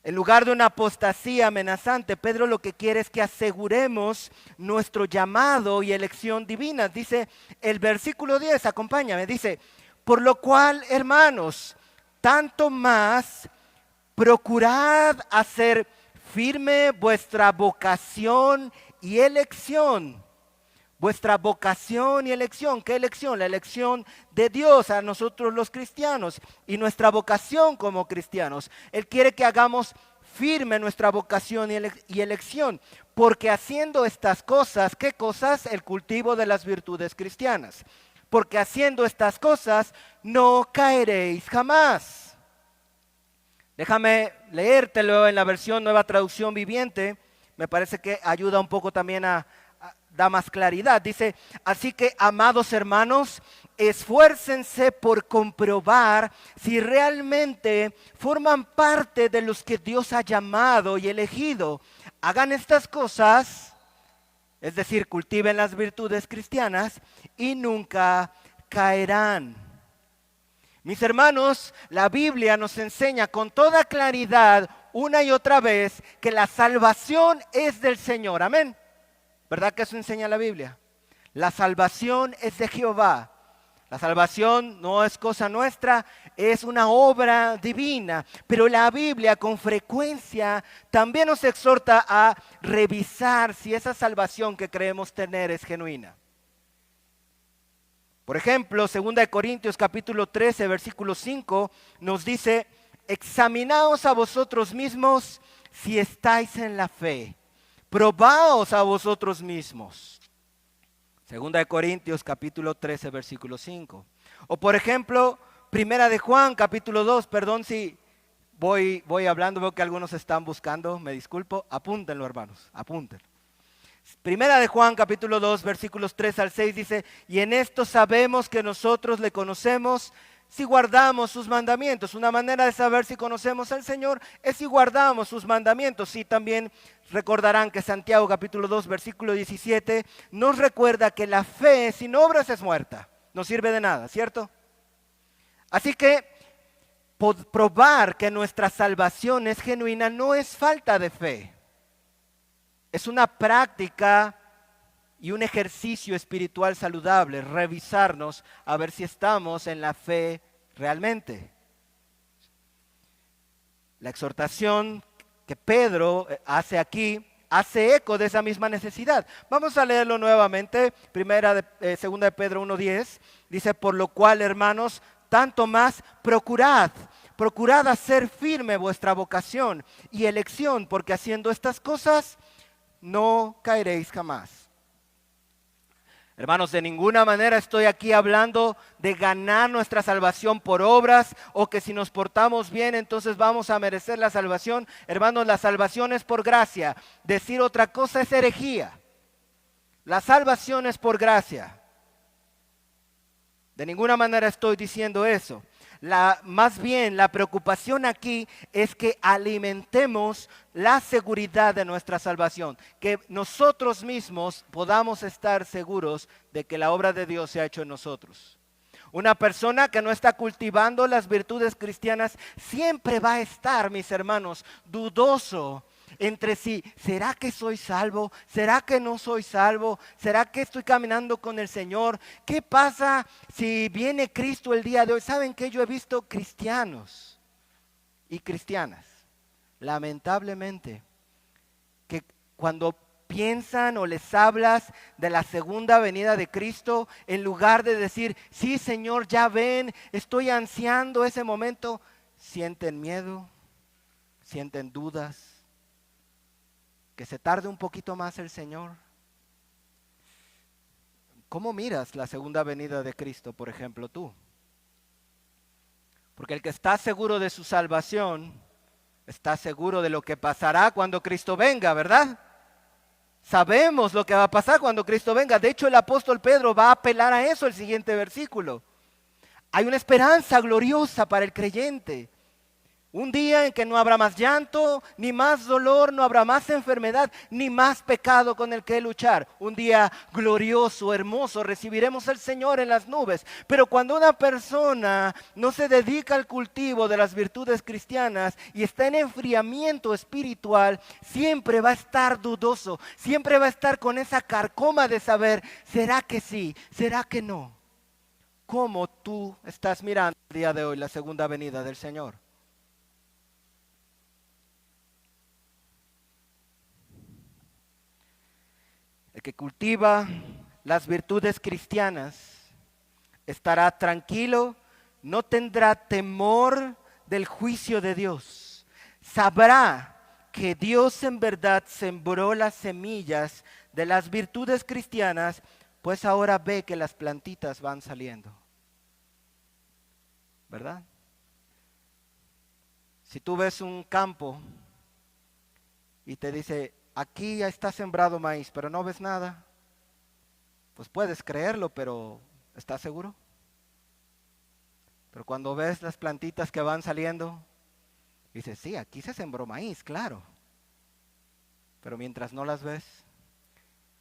En lugar de una apostasía amenazante, Pedro lo que quiere es que aseguremos nuestro llamado y elección divina. Dice el versículo 10, acompáñame, dice: por lo cual, hermanos, tanto más procurad hacer firme vuestra vocación y elección. Vuestra vocación y elección. ¿Qué elección? La elección de Dios a nosotros los cristianos y nuestra vocación como cristianos. Él quiere que hagamos firme nuestra vocación y elección, porque haciendo estas cosas, ¿qué cosas? El cultivo de las virtudes cristianas. Porque haciendo estas cosas no caeréis jamás. Déjame leértelo en la versión Nueva Traducción Viviente. Me parece que ayuda un poco también da más claridad. Dice: así que, amados hermanos, esfuércense por comprobar si realmente forman parte de los que Dios ha llamado y elegido. Hagan estas cosas, es decir, cultiven las virtudes cristianas y nunca caerán. Mis hermanos, la Biblia nos enseña con toda claridad una y otra vez que la salvación es del Señor. Amén. ¿Verdad que eso enseña la Biblia? La salvación es de Jehová. La salvación no es cosa nuestra, es una obra divina. Pero la Biblia con frecuencia también nos exhorta a revisar si esa salvación que creemos tener es genuina. Por ejemplo, 2 Corintios capítulo 13, versículo 5 nos dice: examinaos a vosotros mismos si estáis en la fe. Probaos a vosotros mismos. 2 Corintios capítulo 13, versículo 5. O por ejemplo, 1 Juan capítulo 2, perdón si voy hablando, veo que algunos están buscando, me disculpo, apúntenlo hermanos, apúntenlo. 1 Juan capítulo 2 versículos 3 al 6 dice: y en esto sabemos que nosotros le conocemos si guardamos sus mandamientos. Una manera de saber si conocemos al Señor es si guardamos sus mandamientos. Sí, también recordarán que Santiago capítulo 2 versículo 17 nos recuerda que la fe sin obras es muerta, no sirve de nada, ¿cierto? Así que probar que nuestra salvación es genuina no es falta de fe. Es una práctica y un ejercicio espiritual saludable, revisarnos a ver si estamos en la fe realmente. La exhortación que Pedro hace aquí hace eco de esa misma necesidad. Vamos a leerlo nuevamente. 2 de Pedro 1:10 dice: por lo cual, hermanos, tanto más procurad hacer firme vuestra vocación y elección, porque haciendo estas cosas no caeréis jamás. Hermanos, de ninguna manera estoy aquí hablando de ganar nuestra salvación por obras o que si nos portamos bien entonces vamos a merecer la salvación. Hermanos, la salvación es por gracia. Decir otra cosa es herejía. La salvación es por gracia. De ninguna manera estoy diciendo eso. Más bien, la preocupación aquí es que alimentemos la seguridad de nuestra salvación, que nosotros mismos podamos estar seguros de que la obra de Dios se ha hecho en nosotros. Una persona que no está cultivando las virtudes cristianas siempre va a estar, mis hermanos, dudoso entre sí. ¿Será que soy salvo? ¿Será que no soy salvo? ¿Será que estoy caminando con el Señor? ¿Qué pasa si viene Cristo el día de hoy? ¿Saben qué? Yo he visto cristianos y cristianas, lamentablemente, que cuando piensan o les hablas de la segunda venida de Cristo, en lugar de decir, sí Señor, ya ven, estoy ansiando ese momento, sienten miedo, sienten dudas, que se tarde un poquito más el Señor. ¿Cómo miras la segunda venida de Cristo, por ejemplo, tú? Porque el que está seguro de su salvación, está seguro de lo que pasará cuando Cristo venga, ¿verdad? Sabemos lo que va a pasar cuando Cristo venga. De hecho, el apóstol Pedro va a apelar a eso el siguiente versículo. Hay una esperanza gloriosa para el creyente. Un día en que no habrá más llanto, ni más dolor, no habrá más enfermedad, ni más pecado con el que luchar. Un día glorioso, hermoso, recibiremos al Señor en las nubes. Pero cuando una persona no se dedica al cultivo de las virtudes cristianas y está en enfriamiento espiritual, siempre va a estar dudoso, siempre va a estar con esa carcoma de saber, ¿será que sí? ¿Será que no? ¿Cómo tú estás mirando el día de hoy la segunda venida del Señor? El que cultiva las virtudes cristianas estará tranquilo, no tendrá temor del juicio de Dios. Sabrá que Dios en verdad sembró las semillas de las virtudes cristianas, pues ahora ve que las plantitas van saliendo. ¿Verdad? Si tú ves un campo y te dice, aquí ya está sembrado maíz, pero no ves nada, pues puedes creerlo, pero ¿estás seguro? Pero cuando ves las plantitas que van saliendo, dices, sí, aquí se sembró maíz, claro. Pero mientras no las ves,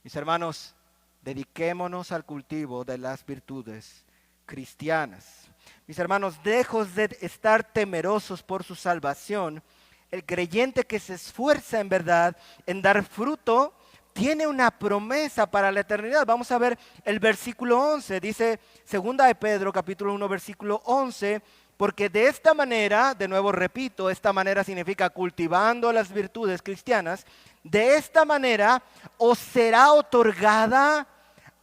mis hermanos, dediquémonos al cultivo de las virtudes cristianas. Mis hermanos, lejos de estar temerosos por su salvación, el creyente que se esfuerza en verdad en dar fruto, tiene una promesa para la eternidad. Vamos a ver el versículo 11, dice 2 de Pedro capítulo 1 versículo 11, porque de esta manera, de nuevo repito, esta manera significa cultivando las virtudes cristianas, de esta manera os será otorgada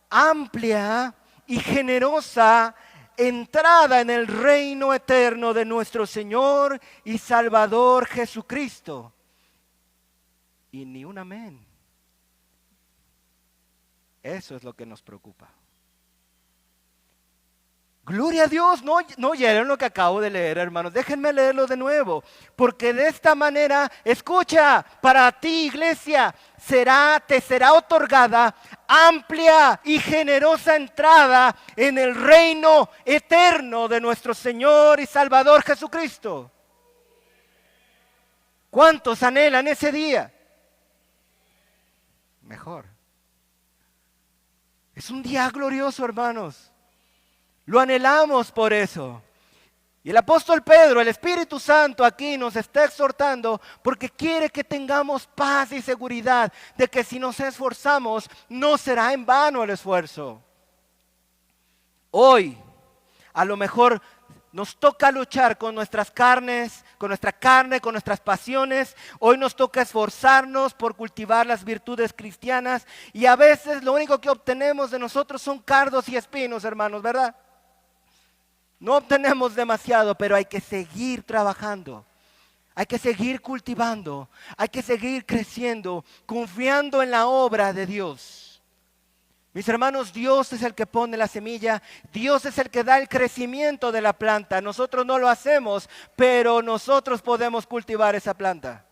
amplia y generosa entrada en el reino eterno de nuestro Señor y Salvador Jesucristo. Y ni un amén. Eso es lo que nos preocupa. Gloria a Dios, no oyeron lo que acabo de leer, hermanos. Déjenme leerlo de nuevo. Porque de esta manera, escucha, para ti, iglesia, te será otorgada amplia y generosa entrada en el reino eterno de nuestro Señor y Salvador Jesucristo. ¿Cuántos anhelan ese día? Mejor. Es un día glorioso, hermanos. Lo anhelamos por eso. Y el apóstol Pedro, el Espíritu Santo aquí nos está exhortando porque quiere que tengamos paz y seguridad de que si nos esforzamos no será en vano el esfuerzo. Hoy, a lo mejor nos toca luchar con nuestras carnes, con nuestra carne, con nuestras pasiones. Hoy nos toca esforzarnos por cultivar las virtudes cristianas y a veces lo único que obtenemos de nosotros son cardos y espinos, hermanos, ¿verdad? No obtenemos demasiado, pero hay que seguir trabajando. Hay que seguir cultivando. Hay que seguir creciendo, confiando en la obra de Dios. Mis hermanos, Dios es el que pone la semilla, Dios es el que da el crecimiento de la planta. Nosotros no lo hacemos, pero nosotros podemos cultivar esa planta.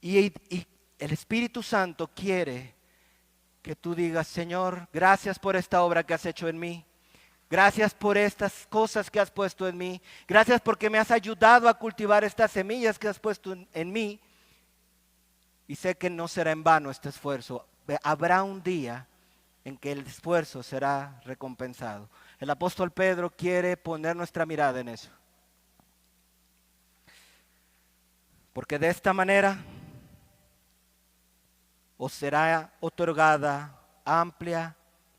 Y el Espíritu Santo quiere que tú digas, Señor, gracias por esta obra que has hecho en mí. Gracias por estas cosas que has puesto en mí. Gracias porque me has ayudado a cultivar estas semillas que has puesto en mí. Y sé que no será en vano este esfuerzo. Habrá un día en que el esfuerzo será recompensado. El apóstol Pedro quiere poner nuestra mirada en eso. Porque de esta manera os será otorgada amplia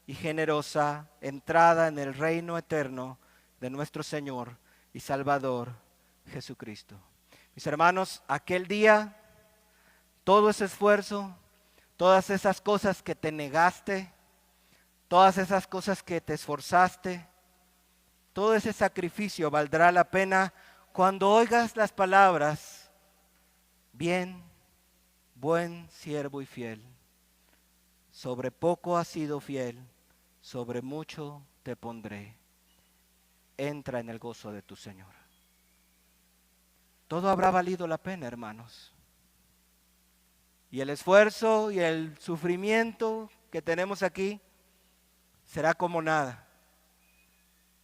y generosa entrada en el reino eterno de nuestro Señor y Salvador Jesucristo. Mis hermanos, aquel día, todo ese esfuerzo, todas esas cosas que te negaste, todas esas cosas que te esforzaste, todo ese sacrificio valdrá la pena cuando oigas las palabras, bien, buen siervo y fiel. Sobre poco has sido fiel, sobre mucho te pondré. Entra en el gozo de tu Señor. Todo habrá valido la pena, hermanos. Y el esfuerzo y el sufrimiento que tenemos aquí será como nada.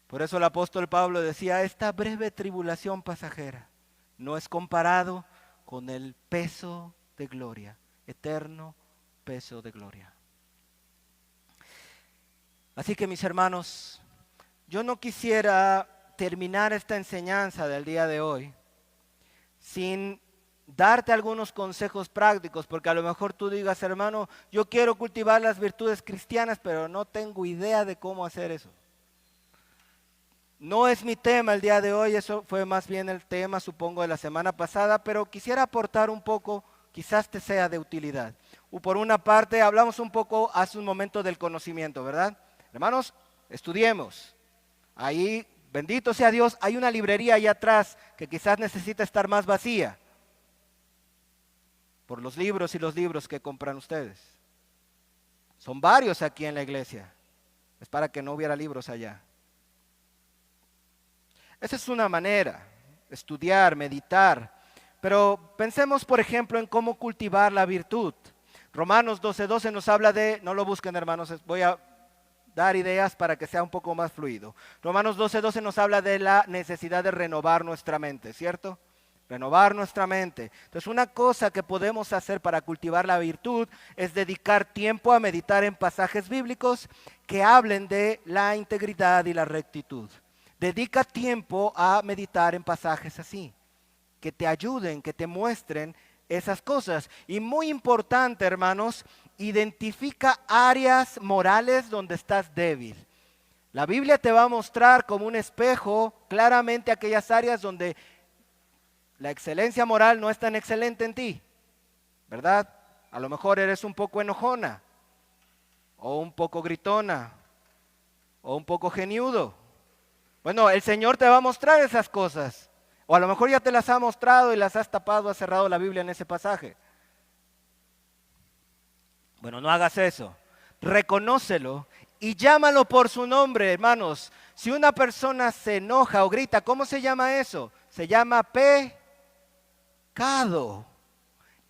Por eso el apóstol Pablo decía, esta breve tribulación pasajera no es comparado con el peso de gloria, eterno peso de gloria. Así que mis hermanos, yo no quisiera terminar esta enseñanza del día de hoy sin darte algunos consejos prácticos, porque a lo mejor tú digas, hermano, yo quiero cultivar las virtudes cristianas, pero no tengo idea de cómo hacer eso. No es mi tema el día de hoy, eso fue más bien el tema, supongo, de la semana pasada, pero quisiera aportar un poco, quizás te sea de utilidad. Por una parte, hablamos un poco hace un momento del conocimiento, ¿verdad? Hermanos, estudiemos. Ahí, bendito sea Dios, hay una librería ahí atrás que quizás necesita estar más vacía por los libros y los libros que compran ustedes. Son varios aquí en la iglesia. Es para que no hubiera libros allá. Esa es una manera, estudiar, meditar. Pero pensemos, por ejemplo, en cómo cultivar la virtud. Romanos 12:12 nos habla de, no lo busquen hermanos, voy a dar ideas para que sea un poco más fluido. Romanos 12:12 nos habla de la necesidad de renovar nuestra mente, ¿cierto? Renovar nuestra mente. Entonces, una cosa que podemos hacer para cultivar la virtud es dedicar tiempo a meditar en pasajes bíblicos que hablen de la integridad y la rectitud. Dedica tiempo a meditar en pasajes así, que te ayuden, que te muestren esas cosas. Y muy importante, hermanos, identifica áreas morales donde estás débil. La Biblia te va a mostrar como un espejo claramente aquellas áreas donde la excelencia moral no es tan excelente en ti, ¿verdad? A lo mejor eres un poco enojona, o un poco gritona, o un poco geniudo. Bueno, el Señor te va a mostrar esas cosas. O a lo mejor ya te las ha mostrado y las has tapado, has cerrado la Biblia en ese pasaje. Bueno, no hagas eso. Reconócelo y llámalo por su nombre, hermanos. Si una persona se enoja o grita, ¿cómo se llama eso? Se llama pecado.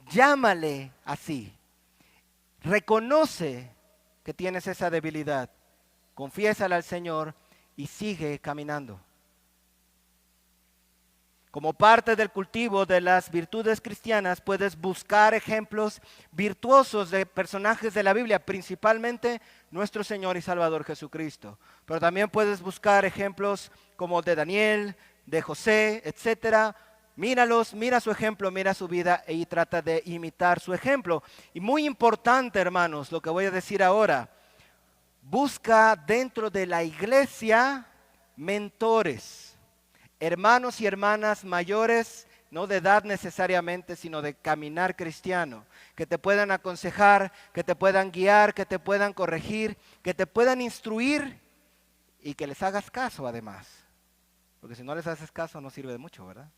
Llámale así. Reconoce que tienes esa debilidad. Confiésala al Señor y sigue caminando. Como parte del cultivo de las virtudes cristianas, puedes buscar ejemplos virtuosos de personajes de la Biblia, principalmente nuestro Señor y Salvador Jesucristo. Pero también puedes buscar ejemplos como de Daniel, de José, etcétera. Míralos, mira su ejemplo, mira su vida y trata de imitar su ejemplo. Y muy importante, hermanos, lo que voy a decir ahora. Busca dentro de la iglesia mentores. Hermanos y hermanas mayores, no de edad necesariamente, sino de caminar cristiano, que te puedan aconsejar, que te puedan guiar, que te puedan corregir, que te puedan instruir y que les hagas caso además. Porque si no les haces caso no sirve de mucho, ¿verdad?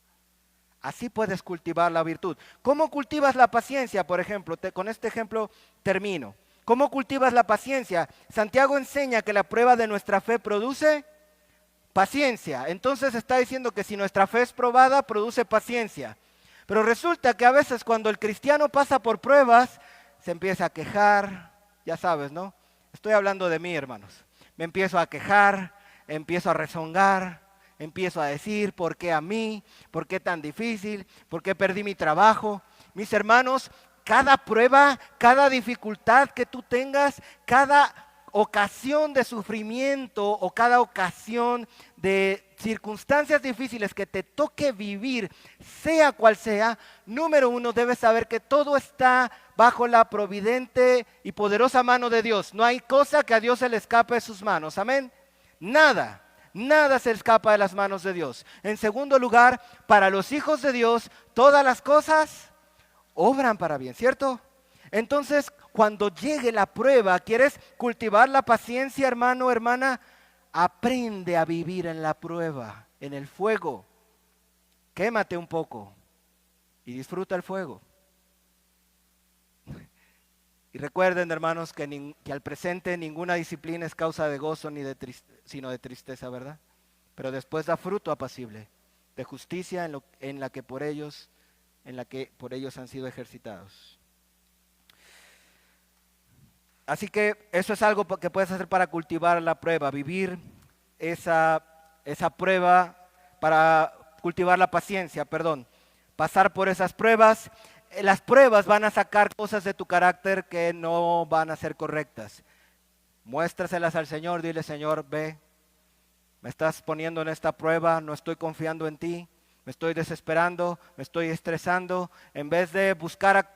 Así puedes cultivar la virtud. ¿Cómo cultivas la paciencia, por ejemplo? Con este ejemplo termino. ¿Cómo cultivas la paciencia? Santiago enseña que la prueba de nuestra fe produce paciencia. Entonces está diciendo que si nuestra fe es probada, produce paciencia. Pero resulta que a veces cuando el cristiano pasa por pruebas, se empieza a quejar, ya sabes, ¿no? Estoy hablando de mí, hermanos. Me empiezo a quejar, empiezo a rezongar, empiezo a decir, ¿por qué a mí? ¿Por qué tan difícil? ¿Por qué perdí mi trabajo? Mis hermanos, cada prueba, cada dificultad que tú tengas, cada ocasión de sufrimiento o cada ocasión de circunstancias difíciles que te toque vivir, sea cual sea, número uno, debes saber que todo está bajo la providente y poderosa mano de Dios. No hay cosa que a Dios se le escape de sus manos. Amén. Nada. Nada se escapa de las manos de Dios. En segundo lugar, para los hijos de Dios, todas las cosas obran para bien, ¿cierto? Entonces, cuando llegue la prueba, ¿quieres cultivar la paciencia, hermano, hermana? Aprende a vivir en la prueba, en el fuego. Quémate un poco y disfruta el fuego. Y recuerden, hermanos, que al presente ninguna disciplina es causa de gozo sino de tristeza, ¿verdad? Pero después da fruto apacible, de justicia en la que por ellos han sido ejercitados. Así que eso es algo que puedes hacer para cultivar la prueba, vivir esa prueba para cultivar la paciencia, pasar por esas pruebas. Las pruebas van a sacar cosas de tu carácter que no van a ser correctas. Muéstraselas al Señor, dile, Señor, ve, me estás poniendo en esta prueba, no estoy confiando en ti, me estoy desesperando, me estoy estresando. En vez de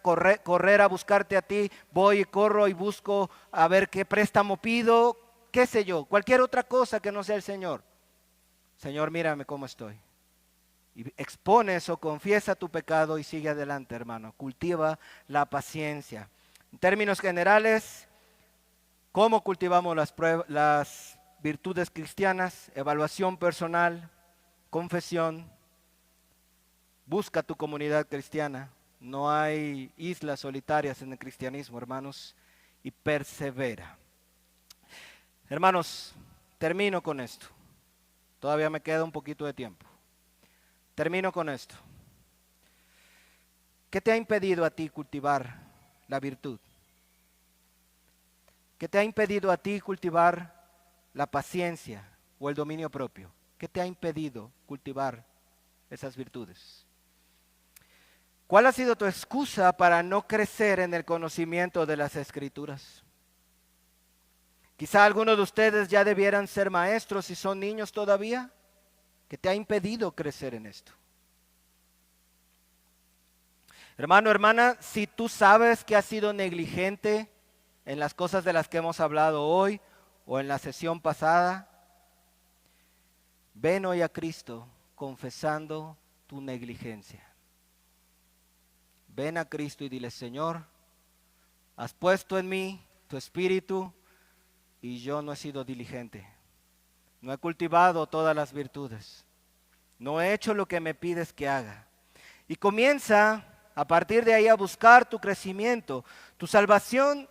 correr a buscarte a ti, voy y corro y busco a ver qué préstamo pido, qué sé yo, cualquier otra cosa que no sea el Señor. Señor, mírame cómo estoy. Y expone eso, confiesa tu pecado y sigue adelante, hermano. Cultiva la paciencia. En términos generales, ¿cómo cultivamos las virtudes cristianas? Evaluación personal, confesión. Busca tu comunidad cristiana. No hay islas solitarias en el cristianismo, hermanos. Y persevera. Hermanos, termino con esto. Todavía me queda un poquito de tiempo. Termino con esto. ¿Qué te ha impedido a ti cultivar la virtud? ¿Qué te ha impedido a ti cultivar la paciencia o el dominio propio? ¿Qué te ha impedido cultivar esas virtudes? ¿Cuál ha sido tu excusa para no crecer en el conocimiento de las Escrituras? Quizá algunos de ustedes ya debieran ser maestros si son niños todavía. ¿Qué te ha impedido crecer en esto? Hermano, hermana, si tú sabes que has sido negligente en las cosas de las que hemos hablado hoy o en la sesión pasada, ven hoy a Cristo confesando tu negligencia. Ven a Cristo y dile, Señor, has puesto en mí tu espíritu y yo no he sido diligente. No he cultivado todas las virtudes. No he hecho lo que me pides que haga. Y comienza a partir de ahí a buscar tu crecimiento. Tu salvación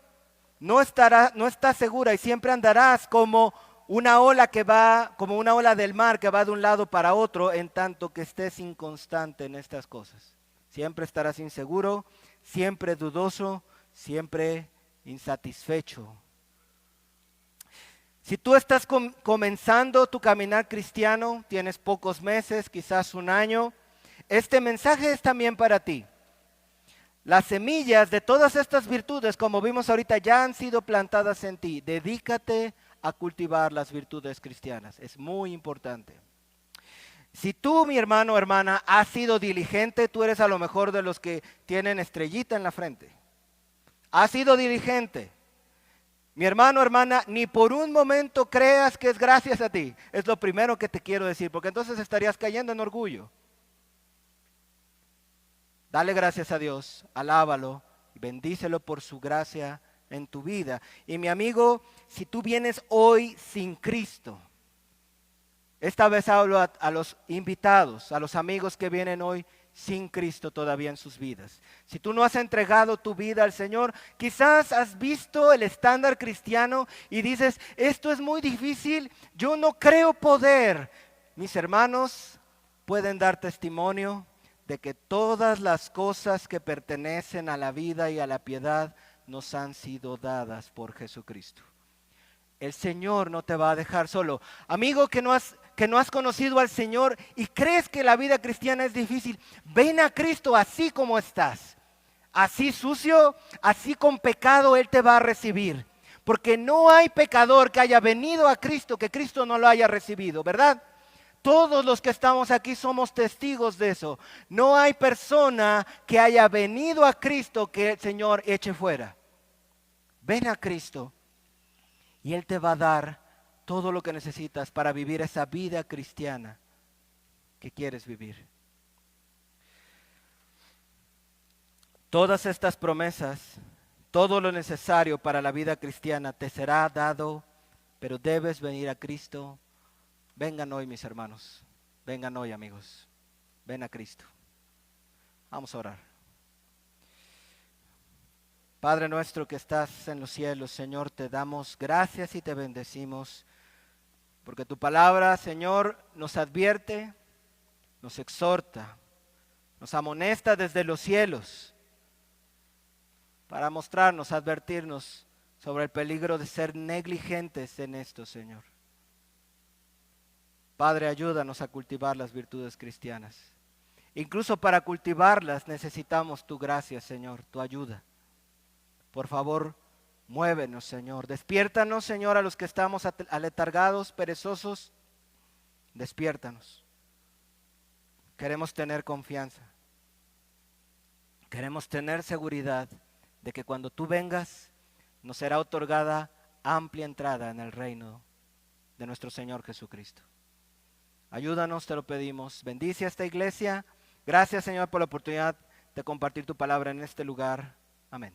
no está segura y siempre andarás como una ola del mar que va de un lado para otro, en tanto que estés inconstante en estas cosas. Siempre estarás inseguro, siempre dudoso, siempre insatisfecho. Si tú estás comenzando tu caminar cristiano, tienes pocos meses, quizás un año, este mensaje es también para ti. Las semillas de todas estas virtudes, como vimos ahorita, ya han sido plantadas en ti. Dedícate a cultivar las virtudes cristianas, es muy importante. Si tú, mi hermano o hermana, has sido diligente, tú eres a lo mejor de los que tienen estrellita en la frente. Has sido diligente. Mi hermano, hermana, ni por un momento creas que es gracias a ti. Es lo primero que te quiero decir, porque entonces estarías cayendo en orgullo. Dale gracias a Dios, alábalo y bendícelo por su gracia en tu vida. Y mi amigo, si tú vienes hoy sin Cristo, esta vez hablo a los invitados, a los amigos que vienen hoy sin Cristo todavía en sus vidas. Si tú no has entregado tu vida al Señor, quizás has visto el estándar cristiano y dices, esto es muy difícil, yo no creo poder. Mis hermanos pueden dar testimonio de que todas las cosas que pertenecen a la vida y a la piedad nos han sido dadas por Jesucristo. El Señor no te va a dejar solo. Amigo que no has conocido al Señor y crees que la vida cristiana es difícil, ven a Cristo así como estás. Así sucio, así con pecado, Él te va a recibir. Porque no hay pecador que haya venido a Cristo que Cristo no lo haya recibido, ¿verdad? Todos los que estamos aquí somos testigos de eso. No hay persona que haya venido a Cristo que el Señor eche fuera. Ven a Cristo y Él te va a dar todo lo que necesitas para vivir esa vida cristiana que quieres vivir. Todas estas promesas, todo lo necesario para la vida cristiana te será dado, pero debes venir a Cristo. Vengan hoy, mis hermanos. Vengan hoy, amigos. Ven a Cristo. Vamos a orar. Padre nuestro que estás en los cielos, Señor, te damos gracias y te bendecimos, porque tu palabra, Señor, nos advierte, nos exhorta, nos amonesta desde los cielos, para mostrarnos, advertirnos sobre el peligro de ser negligentes en esto, Señor. Padre, ayúdanos a cultivar las virtudes cristianas. Incluso para cultivarlas necesitamos tu gracia, Señor, tu ayuda. Por favor, muévenos, Señor. Despiértanos, Señor, a los que estamos aletargados, perezosos. Despiértanos. Queremos tener confianza. Queremos tener seguridad de que cuando tú vengas, nos será otorgada amplia entrada en el reino de nuestro Señor Jesucristo. Ayúdanos, te lo pedimos. Bendice a esta iglesia. Gracias, Señor, por la oportunidad de compartir tu palabra en este lugar. Amén.